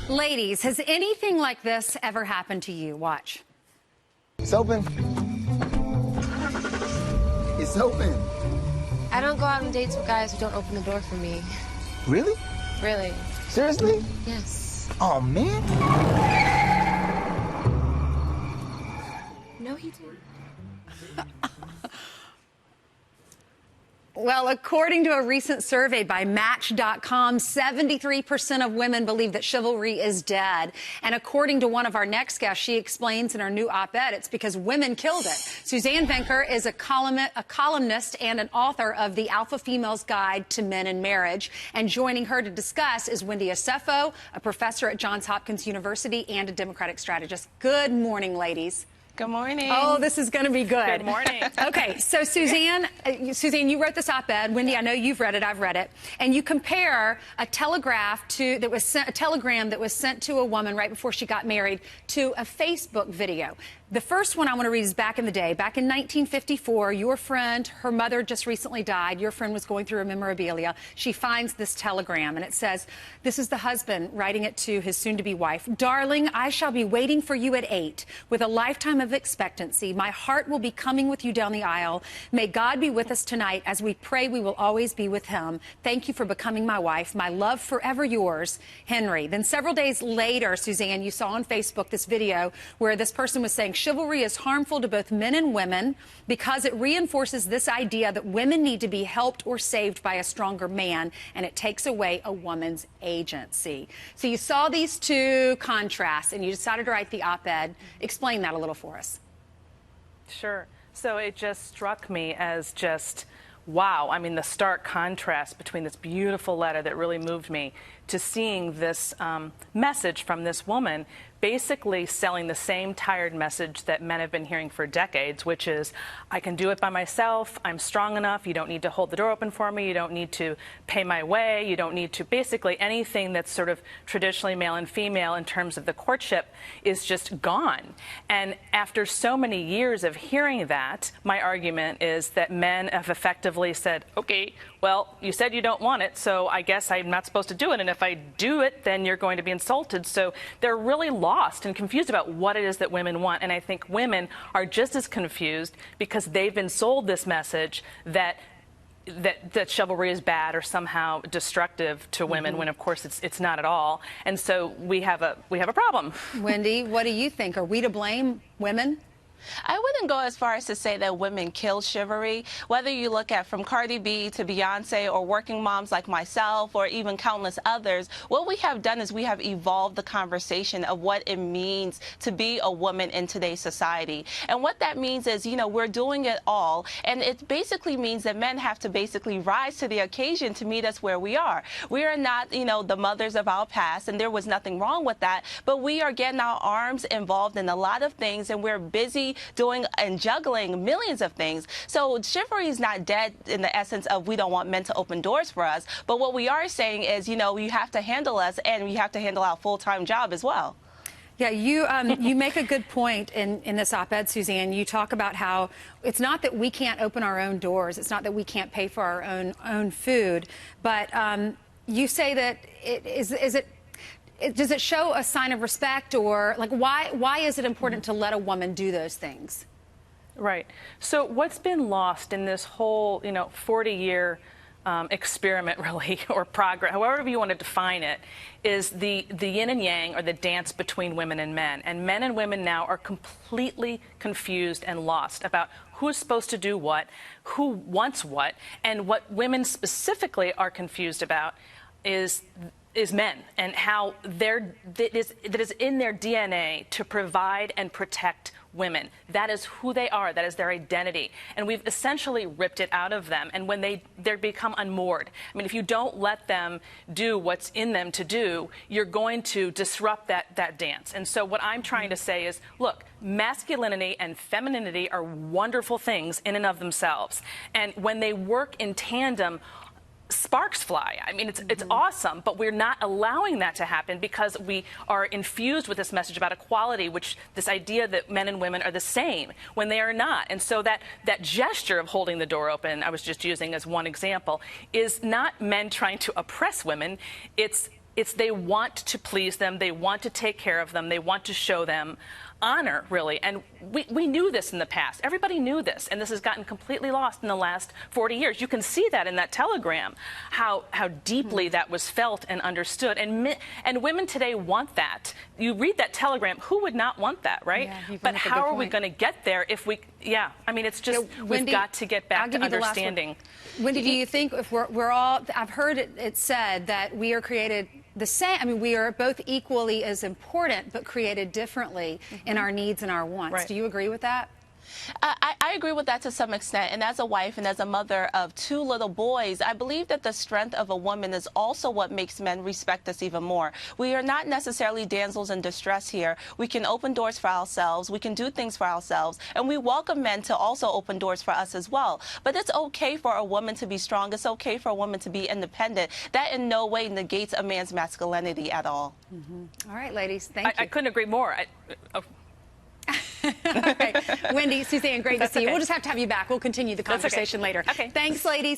Ladies, has anything like this ever happened to you? Watch. It's open. It's open. I don't go out on dates with guys who don't open the door for me. Really? Really? Seriously? Yes. Oh, man. No, he didn't. Well, according to a recent survey by Match.com, 73% of women believe that chivalry is dead. And according to one of our next guests, she explains in her new op-ed, it's because women killed it. Suzanne Venker is a columnist and an author of The Alpha Female's Guide to Men and Marriage. And joining her to discuss is Wendy Asefo, a professor at Johns Hopkins University and a Democratic strategist. Good morning, ladies. Good morning. Oh, this is going to be good. Good morning. Okay, so Suzanne, you wrote this op-ed. Wendy, I know you've read it. I've read it. And you compare a telegram that was sent to a woman right before she got married to a Facebook video. The first one I want to read is back in the day. Back in 1954, your friend, her mother just recently died. Your friend was going through a memorabilia. She finds this telegram, and it says, this is the husband writing it to his soon-to-be wife. Darling, I shall be waiting for you at 8 with a lifetime of expectancy. My heart will be coming with you down the aisle. May God be with us tonight as we pray we will always be with him. Thank you for becoming my wife. My love forever yours, Henry. Then several days later, Suzanne, you saw on Facebook this video where this person was saying, chivalry is harmful to both men and women because it reinforces this idea that women need to be helped or saved by a stronger man, and it takes away a woman's agency. So you saw these two contrasts, and you decided to write the op-ed. Explain that a little for us. Sure. So it just struck me as just, wow. I mean, the stark contrast between this beautiful letter that really moved me to seeing this message from this woman basically selling the same tired message that men have been hearing for decades, which is, I can do it by myself, I'm strong enough, you don't need to hold the door open for me, you don't need to pay my way, you don't need to, basically anything that's sort of traditionally male and female in terms of the courtship is just gone. And after so many years of hearing that, my argument is that men have effectively said, okay, well, you said you don't want it, so I guess I'm not supposed to do it, and if I do it, then you're going to be insulted. So they're really lost and confused about what it is that women want, and I think women are just as confused because they've been sold this message that chivalry is bad or somehow destructive to women, when of course it's not at all. And so we have a problem. Wendy, what do you think? Are we to blame, women? I wouldn't go as far as to say that women kill chivalry. Whether you look at from Cardi B to Beyonce or working moms like myself or even countless others, what we have done is we have evolved the conversation of what it means to be a woman in today's society. And what that means is, you know, we're doing it all. And it basically means that men have to basically rise to the occasion to meet us where we are. We are not, you know, the mothers of our past, and there was nothing wrong with that. But we are getting our arms involved in a lot of things, and we're busy doing and juggling millions of things. So chivalry is not dead in the essence of we don't want men to open doors for us. But what we are saying is, you know, you have to handle us, and you have to handle our full-time job as well. Yeah, you make a good point in this op-ed, Suzanne. You talk about how it's not that we can't open our own doors. It's not that we can't pay for our own food. But you say that does it show a sign of respect, or like why is it important to let a woman do those things? Right. So what's been lost in this whole, 40-year experiment, really, or progress, however you want to define it, is the yin and yang, or the dance between women and men. And men and women now are completely confused and lost about who's supposed to do what, who wants what, and what women specifically are confused about is men, and how that is in their DNA to provide and protect women. That is who they are. That is their identity. And we've essentially ripped it out of them. And when they become unmoored, I mean, if you don't let them do what's in them to do, you're going to disrupt that dance. And so what I'm trying to say is, look, masculinity and femininity are wonderful things in and of themselves. And when they work in tandem, sparks fly. I mean, it's awesome, but we're not allowing that to happen because we are infused with this message about equality, which this idea that men and women are the same when they are not. And so that gesture of holding the door open, I was just using as one example, is not men trying to oppress women. It's It's they want to please them, they want to take care of them, they want to show them honor, really. And we knew this in the past. Everybody knew this, and this has gotten completely lost in the last 40 years. You can see that in that telegram, how deeply that was felt and understood. And women today want that. You read that telegram, who would not want that, right? Yeah, but how are we going to get there if we, I mean, it's just, Wendy, we've got to get back to understanding. Wendy, do you think if we're all, I've heard it said that we are created the same, I mean, we are both equally as important, but created differently in our needs and our wants. Right. Do you agree with that? I agree with that to some extent. And as a wife and as a mother of 2 little boys, I believe that the strength of a woman is also what makes men respect us even more. We are not necessarily damsels in distress here. We can open doors for ourselves. We can do things for ourselves. And we welcome men to also open doors for us as well. But it's okay for a woman to be strong. It's okay for a woman to be independent. That in no way negates a man's masculinity at all. All right, ladies, thank you. I couldn't agree more. All right. Wendy, Suzanne, great to see you. okay. We'll just have to have you back. We'll continue the That's okay. conversation later. Okay. Thanks, ladies.